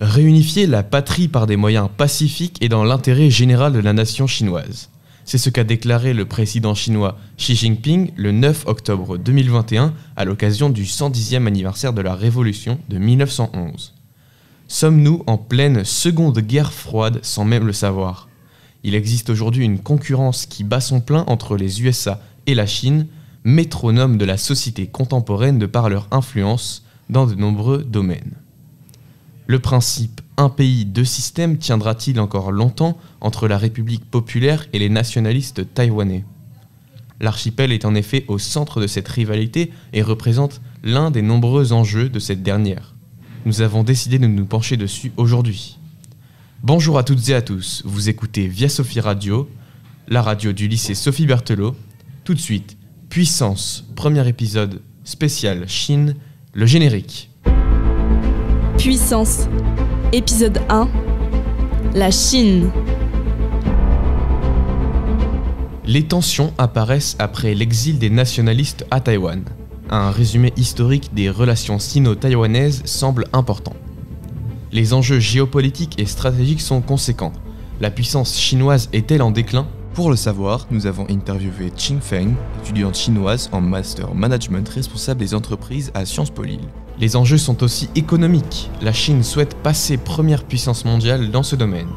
Réunifier la patrie par des moyens pacifiques est dans l'intérêt général de la nation chinoise. C'est ce qu'a déclaré le président chinois Xi Jinping le 9 octobre 2021 à l'occasion du 110e anniversaire de la Révolution de 1911. Sommes-nous en pleine seconde guerre froide sans même le savoir ? Il existe aujourd'hui une concurrence qui bat son plein entre les USA et la Chine, métronome de la société contemporaine de par leur influence dans de nombreux domaines. Le principe « un pays, deux systèmes » tiendra-t-il encore longtemps entre la République populaire et les nationalistes taïwanais ? L'archipel est en effet au centre de cette rivalité et représente l'un des nombreux enjeux de cette dernière. Nous avons décidé de nous pencher dessus aujourd'hui. Bonjour à toutes et à tous, vous écoutez Via Sophie Radio, la radio du lycée Sophie Berthelot. Tout de suite, Puissance, premier épisode spécial Chine, le générique. Puissance, épisode 1, la Chine. Les tensions apparaissent après l'exil des nationalistes à Taïwan. Un résumé historique des relations sino-taïwanaises semble important. Les enjeux géopolitiques et stratégiques sont conséquents. La puissance chinoise est-elle en déclin ? Pour le savoir, nous avons interviewé Qing Feng, étudiante chinoise en Master Management responsable des entreprises à Sciences Po Lille. Les enjeux sont aussi économiques. La Chine souhaite passer première puissance mondiale dans ce domaine.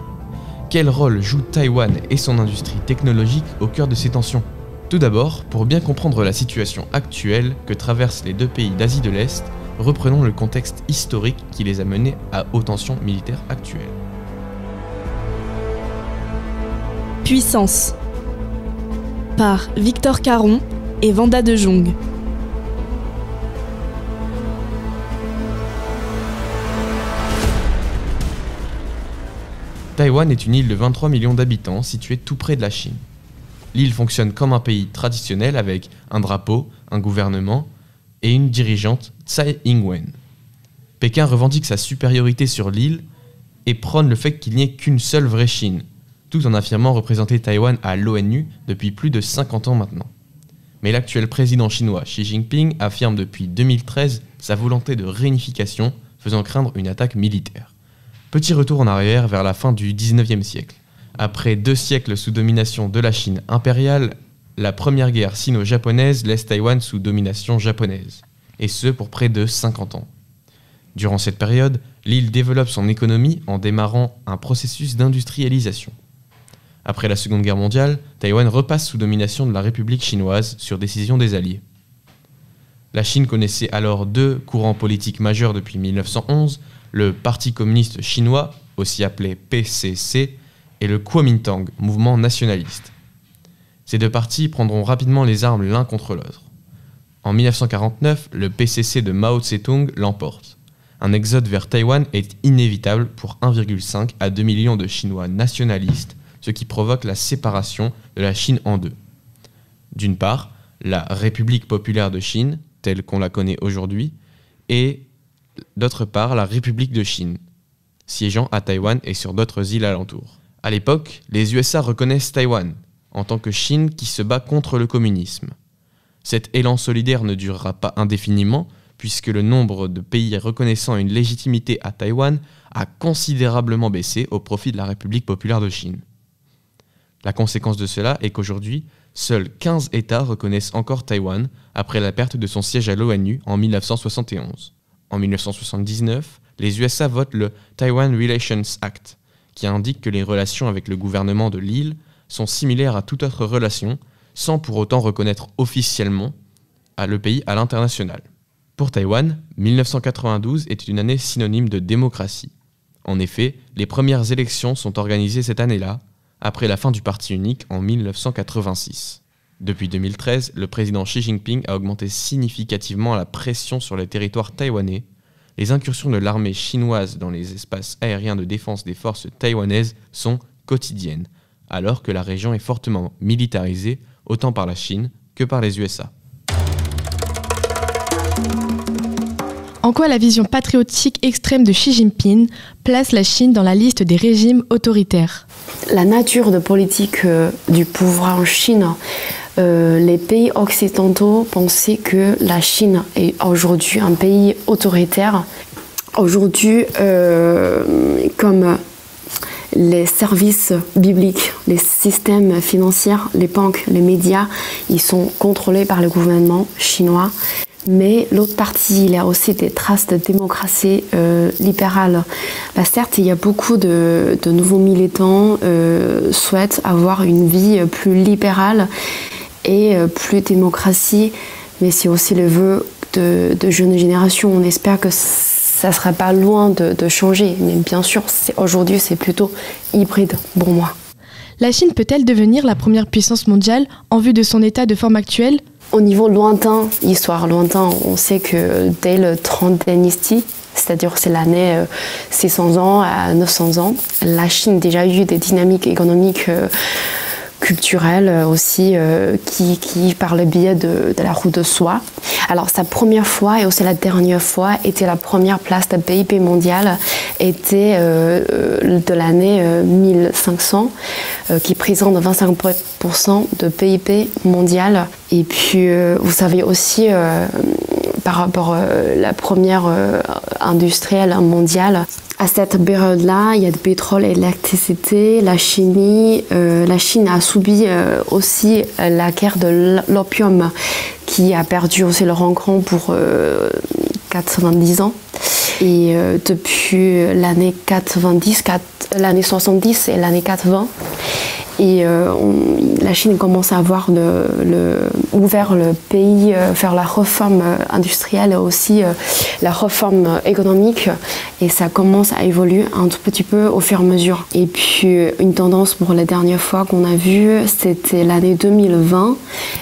Quel rôle joue Taïwan et son industrie technologique au cœur de ces tensions ? Tout d'abord, pour bien comprendre la situation actuelle que traversent les deux pays d'Asie de l'Est, reprenons le contexte historique qui les a menés à aux tensions militaires actuelles. Puissance, par Victor Caron et Vanda de Jong. Taïwan est une île de 23 millions d'habitants située tout près de la Chine. L'île fonctionne comme un pays traditionnel avec un drapeau, un gouvernement et une dirigeante, Tsai Ing-wen. Pékin revendique sa supériorité sur l'île et prône le fait qu'il n'y ait qu'une seule vraie Chine, tout en affirmant représenter Taïwan à l'ONU depuis plus de 50 ans maintenant. Mais l'actuel président chinois Xi Jinping affirme depuis 2013 sa volonté de réunification, faisant craindre une attaque militaire. Petit retour en arrière vers la fin du 19e siècle. Après 2 siècles sous domination de la Chine impériale, la première guerre sino-japonaise laisse Taïwan sous domination japonaise, et ce pour près de 50 ans. Durant cette période, l'île développe son économie en démarrant un processus d'industrialisation. Après la Seconde Guerre mondiale, Taïwan repasse sous domination de la République chinoise sur décision des Alliés. La Chine connaissait alors 2 courants politiques majeurs depuis 1911, le Parti communiste chinois, aussi appelé PCC, et le Kuomintang, mouvement nationaliste. Ces 2 partis prendront rapidement les armes l'un contre l'autre. En 1949, le PCC de Mao Tse-tung l'emporte. Un exode vers Taïwan est inévitable pour 1,5 à 2 millions de Chinois nationalistes, ce qui provoque la séparation de la Chine en 2. D'une part, la République populaire de Chine, telle qu'on la connaît aujourd'hui, et d'autre part la République de Chine, siégeant à Taïwan et sur d'autres îles alentours. À l'époque, les USA reconnaissent Taïwan en tant que Chine qui se bat contre le communisme. Cet élan solidaire ne durera pas indéfiniment, puisque le nombre de pays reconnaissant une légitimité à Taïwan a considérablement baissé au profit de la République populaire de Chine. La conséquence de cela est qu'aujourd'hui, seuls 15 États reconnaissent encore Taïwan après la perte de son siège à l'ONU en 1971. En 1979, les USA votent le Taiwan Relations Act, qui indique que les relations avec le gouvernement de l'île sont similaires à toute autre relation, sans pour autant reconnaître officiellement le pays à l'international. Pour Taïwan, 1992 est une année synonyme de démocratie. En effet, les premières élections sont organisées cette année-là, après la fin du parti unique en 1986. Depuis 2013, le président Xi Jinping a augmenté significativement la pression sur les territoires taïwanais. Les incursions de l'armée chinoise dans les espaces aériens de défense des forces taïwanaises sont quotidiennes, alors que la région est fortement militarisée, autant par la Chine que par les USA. En quoi la vision patriotique extrême de Xi Jinping place la Chine dans la liste des régimes autoritaires ? La nature de politique du pouvoir en Chine, les pays occidentaux pensaient que la Chine est aujourd'hui un pays autoritaire. Aujourd'hui, comme les services publics, les systèmes financiers, les banques, les médias, ils sont contrôlés par le gouvernement chinois. Mais l'autre partie, il y a aussi des traces de démocratie libérale. Certes, il y a beaucoup de nouveaux militants souhaitent avoir une vie plus libérale et plus démocratie, mais c'est aussi le vœu de jeunes générations. On espère que ça ne sera pas loin de changer, mais bien sûr, aujourd'hui, c'est plutôt hybride pour moi. La Chine peut-elle devenir la première puissance mondiale en vue de son état de forme actuel ? Au niveau lointain, histoire lointain, on sait que dès le 30 dynastie, c'est-à-dire c'est l'année 600 ans à 900 ans, la Chine a déjà eu des dynamiques économiques culturelles aussi qui par le biais de la route de soie. Alors sa première fois et aussi la dernière fois était la première place de PIB mondial était de l'année 1500 qui présente 25% de PIB mondial. Et puis vous savez aussi par rapport à la première industrielle mondiale, à cette période-là, il y a du pétrole et de l'électricité, la Chine a subi aussi la guerre de l'opium qui a perdu aussi le rencontre pour 90 ans. Et depuis l'année 70 et l'année 80, et la Chine commence à avoir ouvert le pays, faire la réforme industrielle et aussi la réforme économique. Et ça commence à évoluer un tout petit peu au fur et à mesure. Et puis une tendance pour la dernière fois qu'on a vue, c'était l'année 2020.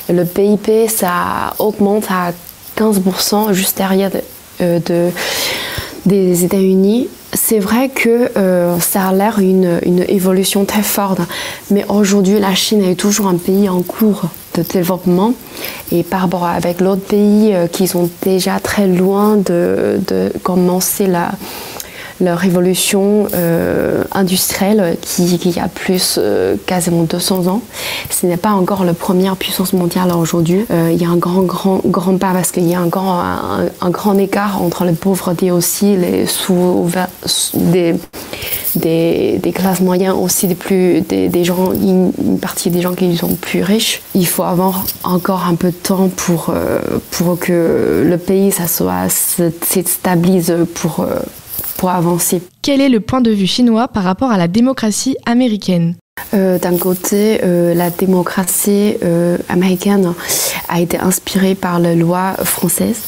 Le PIB, ça augmente à 15% juste derrière des États-Unis. C'est vrai que ça a l'air une évolution très forte, mais aujourd'hui la Chine est toujours un pays en cours de développement et par rapport avec d'autres pays qui sont déjà très loin de commencer la révolution industrielle qui a plus quasiment 200 ans. Ce n'est pas encore la première puissance mondiale aujourd'hui. Il y a un grand pas parce qu'il y a un grand écart entre les pauvretés aussi, les des classes moyennes aussi, des gens, une partie des gens qui sont plus riches. Il faut avoir encore un peu de temps pour que le pays se stabilise pour avancer. Quel est le point de vue chinois par rapport à la démocratie américaine ? D'un côté, la démocratie américaine a été inspirée par la loi française.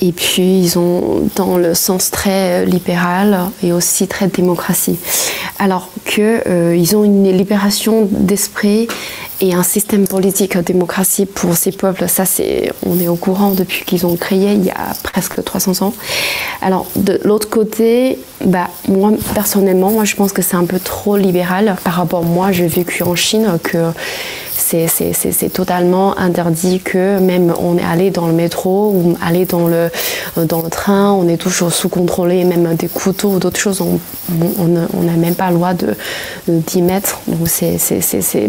Et puis, ils ont dans le sens très libéral et aussi très démocratie. Alors qu'ils ont une libération d'esprit et un système politique démocratie pour ces peuples, ça on est au courant depuis qu'ils ont créé il y a presque 300 ans. Alors de l'autre côté, moi personnellement, je pense que c'est un peu trop libéral par rapport à moi, j'ai vécu en Chine que c'est totalement interdit que même on est allé dans le métro ou aller dans le train, on est toujours sous contrôlé, même des couteaux ou d'autres choses, on n'a même pas le droit d'y mettre. Donc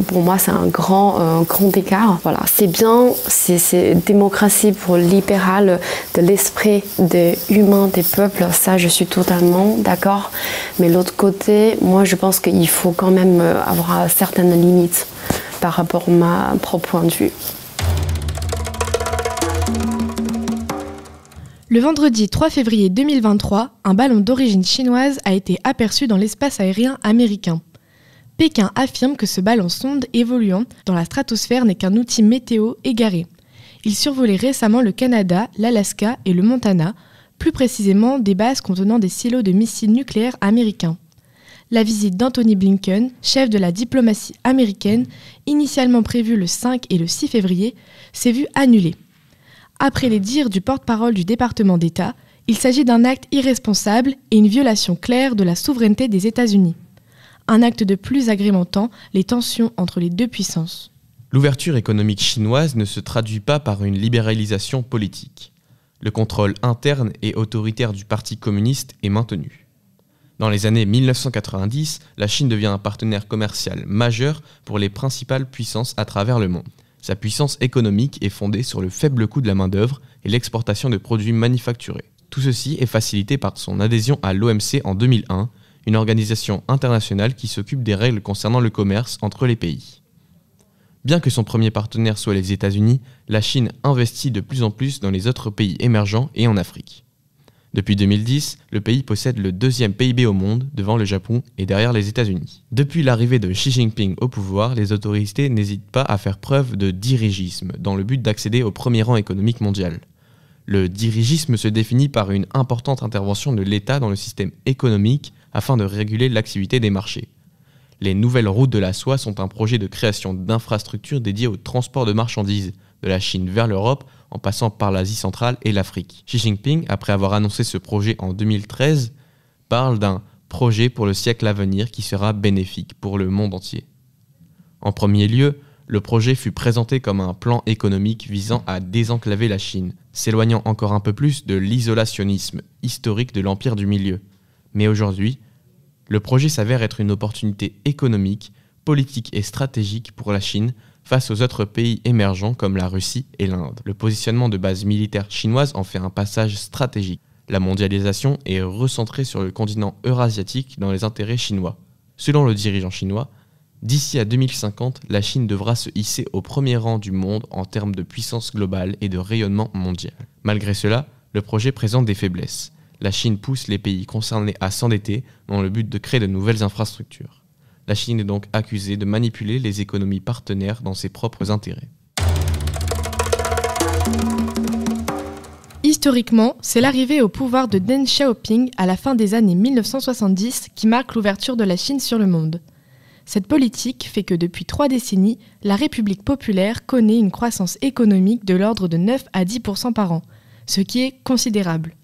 pour moi c'est un grand écart. Voilà, c'est bien, c'est démocratie pour libéral de l'esprit des humains, des peuples, ça je suis totalement d'accord. Mais l'autre côté, moi je pense qu'il faut quand même avoir certaines limites par rapport à mon propre point de vue. Le vendredi 3 février 2023, un ballon d'origine chinoise a été aperçu dans l'espace aérien américain. Pékin affirme que ce ballon-sonde évoluant dans la stratosphère n'est qu'un outil météo égaré. Il survolait récemment le Canada, l'Alaska et le Montana, plus précisément des bases contenant des silos de missiles nucléaires américains. La visite d'Anthony Blinken, chef de la diplomatie américaine, initialement prévue le 5 et le 6 février, s'est vue annulée. Après les dires du porte-parole du département d'État, il s'agit d'un acte irresponsable et une violation claire de la souveraineté des États-Unis. Un acte de plus agrémentant les tensions entre les deux puissances. L'ouverture économique chinoise ne se traduit pas par une libéralisation politique. Le contrôle interne et autoritaire du Parti communiste est maintenu. Dans les années 1990, la Chine devient un partenaire commercial majeur pour les principales puissances à travers le monde. Sa puissance économique est fondée sur le faible coût de la main-d'œuvre et l'exportation de produits manufacturés. Tout ceci est facilité par son adhésion à l'OMC en 2001, une organisation internationale qui s'occupe des règles concernant le commerce entre les pays. Bien que son premier partenaire soit les États-Unis, la Chine investit de plus en plus dans les autres pays émergents et en Afrique. Depuis 2010, le pays possède le deuxième PIB au monde, devant le Japon et derrière les États-Unis. Depuis l'arrivée de Xi Jinping au pouvoir, les autorités n'hésitent pas à faire preuve de dirigisme, dans le but d'accéder au premier rang économique mondial. Le dirigisme se définit par une importante intervention de l'État dans le système économique afin de réguler l'activité des marchés. Les nouvelles routes de la soie sont un projet de création d'infrastructures dédiées au transport de marchandises, de la Chine vers l'Europe, en passant par l'Asie centrale et l'Afrique. Xi Jinping, après avoir annoncé ce projet en 2013, parle d'un projet pour le siècle à venir qui sera bénéfique pour le monde entier. En premier lieu, le projet fut présenté comme un plan économique visant à désenclaver la Chine, s'éloignant encore un peu plus de l'isolationnisme historique de l'Empire du Milieu. Mais aujourd'hui, le projet s'avère être une opportunité économique, politique et stratégique pour la Chine face aux autres pays émergents comme la Russie et l'Inde. Le positionnement de bases militaires chinoises en fait un passage stratégique. La mondialisation est recentrée sur le continent eurasiatique dans les intérêts chinois. Selon le dirigeant chinois, d'ici à 2050, la Chine devra se hisser au premier rang du monde en termes de puissance globale et de rayonnement mondial. Malgré cela, le projet présente des faiblesses. La Chine pousse les pays concernés à s'endetter dans le but de créer de nouvelles infrastructures. La Chine est donc accusée de manipuler les économies partenaires dans ses propres intérêts. Historiquement, c'est l'arrivée au pouvoir de Deng Xiaoping à la fin des années 1970 qui marque l'ouverture de la Chine sur le monde. Cette politique fait que depuis 3 décennies, la République populaire connaît une croissance économique de l'ordre de 9 à 10% par an, ce qui est considérable.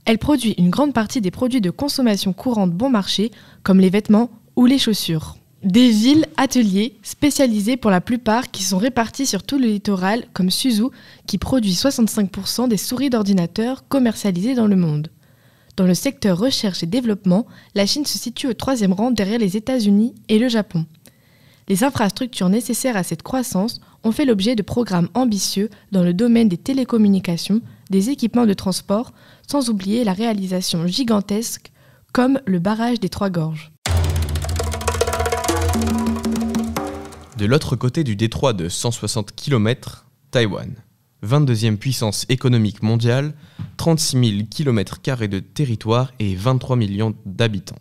Elle produit une grande partie des produits de consommation courante bon marché, comme les vêtements ou les chaussures. Des villes-ateliers spécialisés pour la plupart qui sont répartis sur tout le littoral, comme Suzhou, qui produit 65% des souris d'ordinateur commercialisées dans le monde. Dans le secteur recherche et développement, la Chine se situe au 3e rang derrière les États-Unis et le Japon. Les infrastructures nécessaires à cette croissance ont fait l'objet de programmes ambitieux dans le domaine des télécommunications, des équipements de transport, sans oublier la réalisation gigantesque comme le barrage des Trois Gorges. De l'autre côté du détroit de 160 km, Taïwan. 22e puissance économique mondiale, 36 000 km² de territoire et 23 millions d'habitants.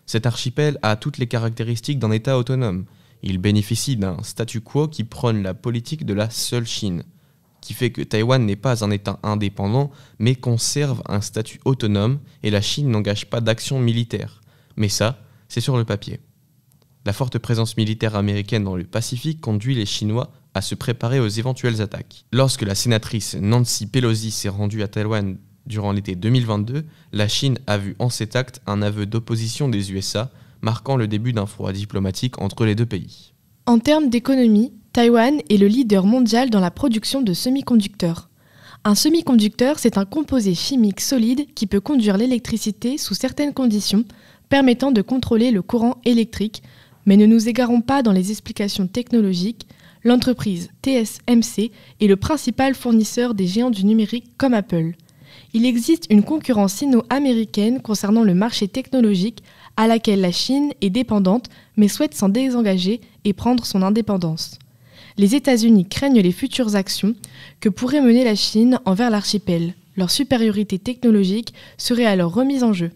Cet archipel a toutes les caractéristiques d'un État autonome. Il bénéficie d'un statu quo qui prône la politique de la seule Chine, qui fait que Taïwan n'est pas un État indépendant, mais conserve un statut autonome et la Chine n'engage pas d'action militaire. Mais ça, c'est sur le papier. La forte présence militaire américaine dans le Pacifique conduit les Chinois à se préparer aux éventuelles attaques. Lorsque la sénatrice Nancy Pelosi s'est rendue à Taïwan durant l'été 2022, la Chine a vu en cet acte un aveu d'opposition des USA, marquant le début d'un froid diplomatique entre les deux pays. En termes d'économie, Taïwan est le leader mondial dans la production de semi-conducteurs. Un semi-conducteur, c'est un composé chimique solide qui peut conduire l'électricité sous certaines conditions, permettant de contrôler le courant électrique. Mais ne nous égarons pas dans les explications technologiques, l'entreprise TSMC est le principal fournisseur des géants du numérique comme Apple. Il existe une concurrence sino-américaine concernant le marché technologique à laquelle la Chine est dépendante mais souhaite s'en désengager et prendre son indépendance. Les États-Unis craignent les futures actions que pourrait mener la Chine envers l'archipel. Leur supériorité technologique serait alors remise en jeu.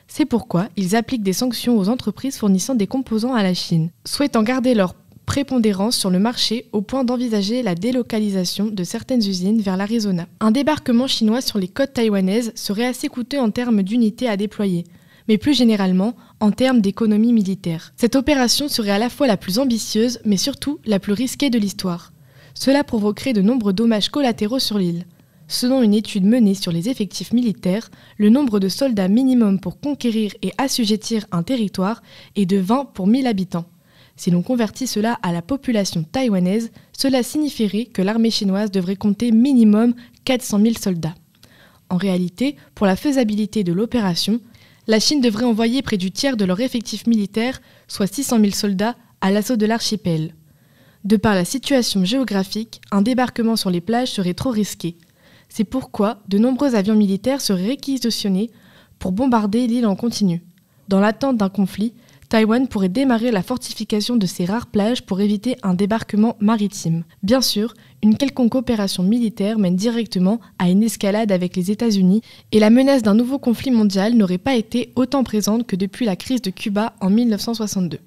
C'est pourquoi ils appliquent des sanctions aux entreprises fournissant des composants à la Chine, souhaitant garder leur prépondérance sur le marché au point d'envisager la délocalisation de certaines usines vers l'Arizona. Un débarquement chinois sur les côtes taïwanaises serait assez coûteux en termes d'unités à déployer, mais plus généralement en termes d'économie militaire. Cette opération serait à la fois la plus ambitieuse, mais surtout la plus risquée de l'histoire. Cela provoquerait de nombreux dommages collatéraux sur l'île. Selon une étude menée sur les effectifs militaires, le nombre de soldats minimum pour conquérir et assujettir un territoire est de 20 pour 1000 habitants. Si l'on convertit cela à la population taïwanaise, cela signifierait que l'armée chinoise devrait compter minimum 400 000 soldats. En réalité, pour la faisabilité de l'opération, la Chine devrait envoyer près du tiers de leur effectif militaire, soit 600 000 soldats, à l'assaut de l'archipel. De par la situation géographique, un débarquement sur les plages serait trop risqué. C'est pourquoi de nombreux avions militaires seraient réquisitionnés pour bombarder l'île en continu. Dans l'attente d'un conflit, Taïwan pourrait démarrer la fortification de ses rares plages pour éviter un débarquement maritime. Bien sûr, une quelconque opération militaire mène directement à une escalade avec les États-Unis et la menace d'un nouveau conflit mondial n'aurait pas été autant présente que depuis la crise de Cuba en 1962.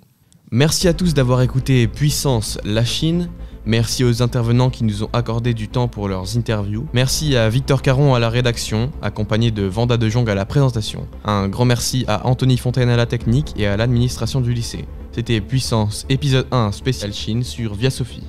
Merci à tous d'avoir écouté Puissance la Chine. Merci aux intervenants qui nous ont accordé du temps pour leurs interviews. Merci à Victor Caron à la rédaction, accompagné de Vanda de Jong à la présentation. Un grand merci à Anthony Fontaine à la technique et à l'administration du lycée. C'était Puissance épisode 1 spécial Chine sur Via Sophie.